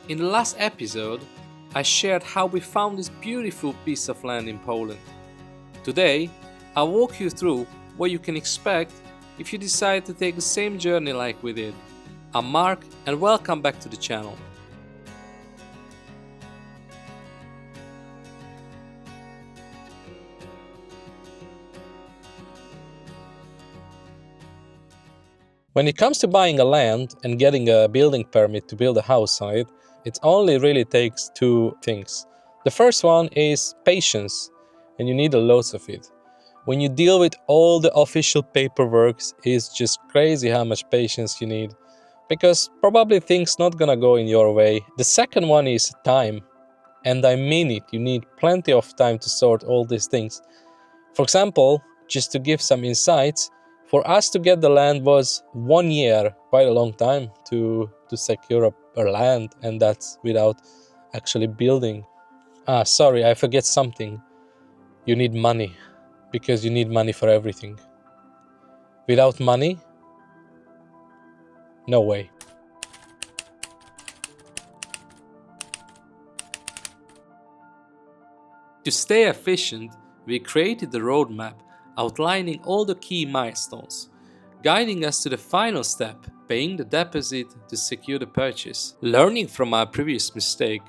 In the last episode, I shared how we found this beautiful piece of land in Poland. Today, I'll walk you through what you can expect if you decide to take the same journey like we did. I'm Mark and welcome back to the channel. When it comes to buying a land and getting a building permit to build a house on it, it only really takes two things. The first one is patience, and you need a lot of it. When you deal with all the official paperwork, it's just crazy how much patience you need, because probably things not gonna go in your way. The second one is time, and I mean it. You need plenty of time to sort all these things. For example, just to give some insights, for us to get the land was 1 year, quite a long time to secure a land, and that's without actually building. Sorry, I forget something. You need money, because you need money for everything. Without money, no way. To stay efficient, we created a roadmap outlining all the key milestones, guiding us to the final step, paying the deposit to secure the purchase. Learning from our previous mistake,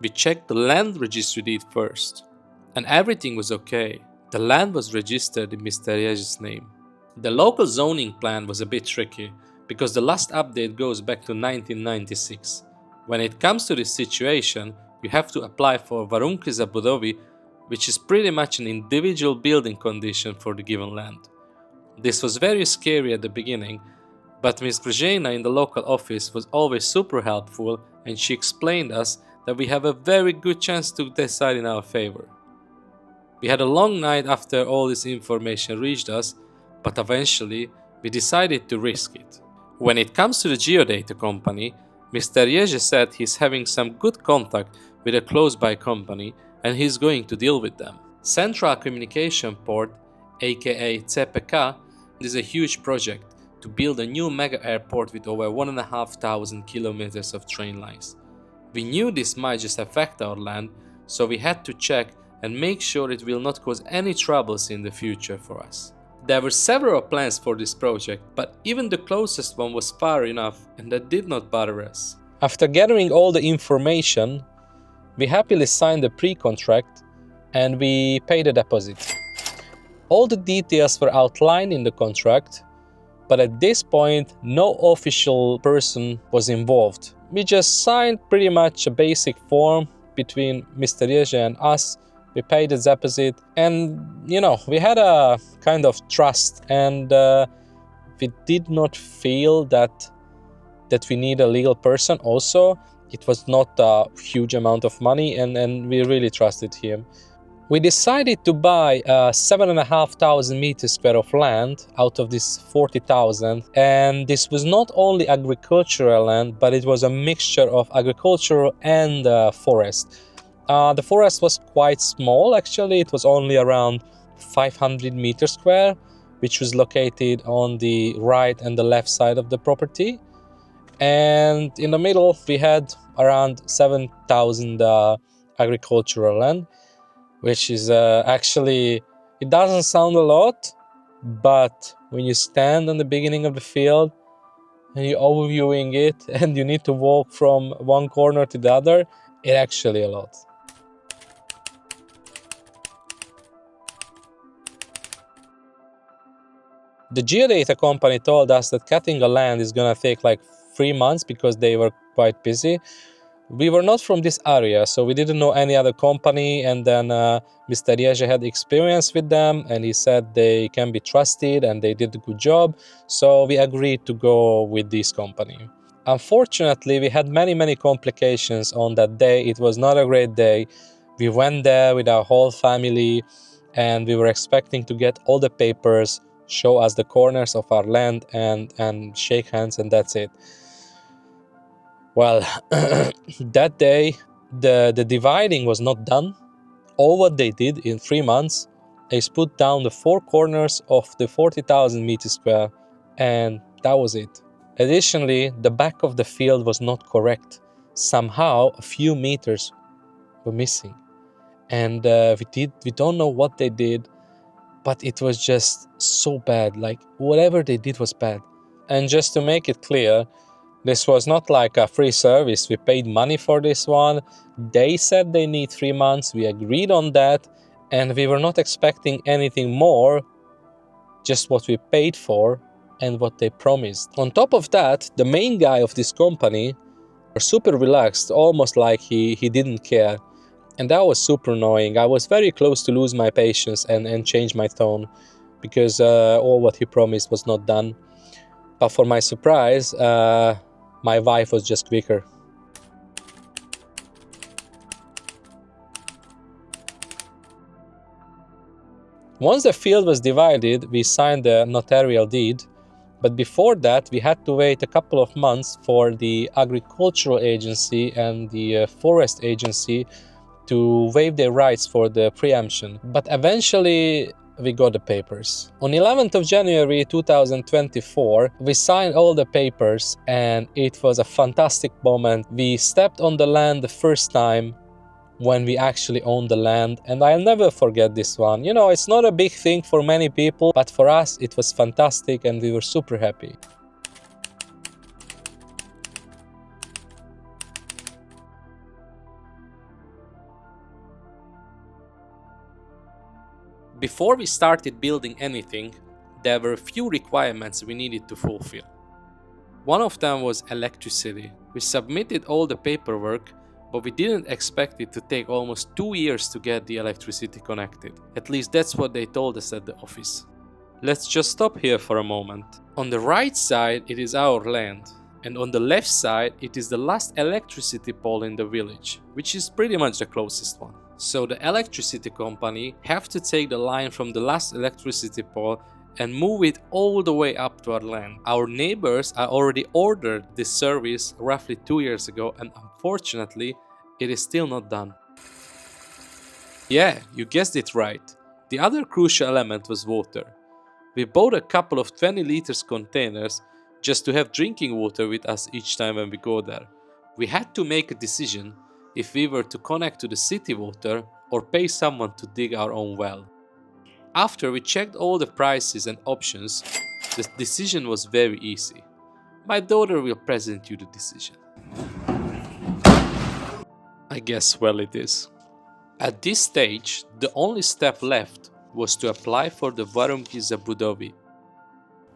we checked the land registry deed first, and everything was okay. The land was registered in Mr. Jež's name. The local zoning plan was a bit tricky, because the last update goes back to 1996. When it comes to this situation, you have to apply for warunky zabudowy, which is pretty much an individual building condition for the given land. This was very scary at the beginning, but Ms. Grzena in the local office was always super helpful, and she explained us that we have a very good chance to decide in our favor. We had a long night after all this information reached us, but eventually we decided to risk it. When it comes to the geodata company, Mr. Ježe said he's having some good contact with a close-by company and he's going to deal with them. Central Communication Port, aka CPK, is a huge project to build a new mega airport with over 1,500 kilometers of train lines. We knew this might just affect our land, so we had to check and make sure it will not cause any troubles in the future for us. There were several plans for this project, but even the closest one was far enough, and that did not bother us. After gathering all the information, we happily signed the pre-contract and we paid a deposit. All the details were outlined in the contract, but at this point no official person was involved. We just signed pretty much a basic form between Mr. Ježe and us. We paid the deposit and, we had a kind of trust, and we did not feel that we need a legal person also. It was not a huge amount of money, and we really trusted him. We decided to buy 7,500 meters square of land out of this 40,000, and this was not only agricultural land, but it was a mixture of agricultural and forest. The forest was quite small, actually. It was only around 500 meters square, which was located on the right and the left side of the property. And in the middle, we had around 7,000 agricultural land, which is actually, it doesn't sound a lot, but when you stand on the beginning of the field and you're overviewing it and you need to walk from one corner to the other, it's actually a lot. The geodata company told us that cutting a land is gonna take like 3 months because they were quite busy. We were not from this area, so we didn't know any other company, and then Mr. Ježe had experience with them and he said they can be trusted and they did a good job, so we agreed to go with this company. Unfortunately, we had many complications on that day. It was not a great day. We went there with our whole family and we were expecting to get all the papers, show us the corners of our land and shake hands, and that's it. Well, that day the dividing was not done. All what they did in 3 months is put down the 4 corners of the 40,000 meters square, and that was it. Additionally, the back of the field was not correct. Somehow, a few meters were missing. And we don't know what they did, but it was just so bad. Like, whatever they did was bad. And just to make it clear, this was not like a free service. We paid money for this one. They said they need 3 months. We agreed on that. And we were not expecting anything more, just what we paid for and what they promised. On top of that, the main guy of this company was super relaxed, almost like he didn't care. And that was super annoying. I was very close to lose my patience and change my tone, because all what he promised was not done. But for my surprise, my wife was just quicker. Once the field was divided, we signed the notarial deed. But before that, we had to wait a couple of months for the agricultural agency and the forest agency to waive their rights for the preemption. But eventually, we got the papers. On 11th of January 2024, we signed all the papers, and it was a fantastic moment. We stepped on the land the first time when we actually owned the land, and I'll never forget this one. You know, it's not a big thing for many people, but for us it was fantastic and we were super happy. Before we started building anything, there were a few requirements we needed to fulfill. One of them was electricity. We submitted all the paperwork, but we didn't expect it to take almost 2 years to get the electricity connected. At least that's what they told us at the office. Let's just stop here for a moment. On the right side, it is our land, and on the left side, it is the last electricity pole in the village, which is pretty much the closest one. So the electricity company have to take the line from the last electricity pole and move it all the way up to our land. Our neighbors are already ordered this service roughly 2 years ago, and unfortunately, it is still not done. Yeah, you guessed it right. The other crucial element was water. We bought a couple of 20 liters containers just to have drinking water with us each time when we go there. We had to make a decision if we were to connect to the city water or pay someone to dig our own well. After we checked all the prices and options, the decision was very easy. My daughter will present you the decision. I guess well it is. At this stage, the only step left was to apply for the Warunki za budowy.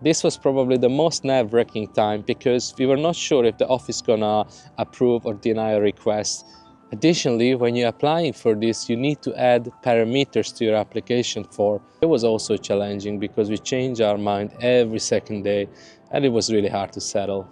This was probably the most nerve-wracking time because we were not sure if the office gonna approve or deny a request. Additionally, when you're applying for this, you need to add parameters to your application form. It was also challenging because we changed our mind every second day and it was really hard to settle.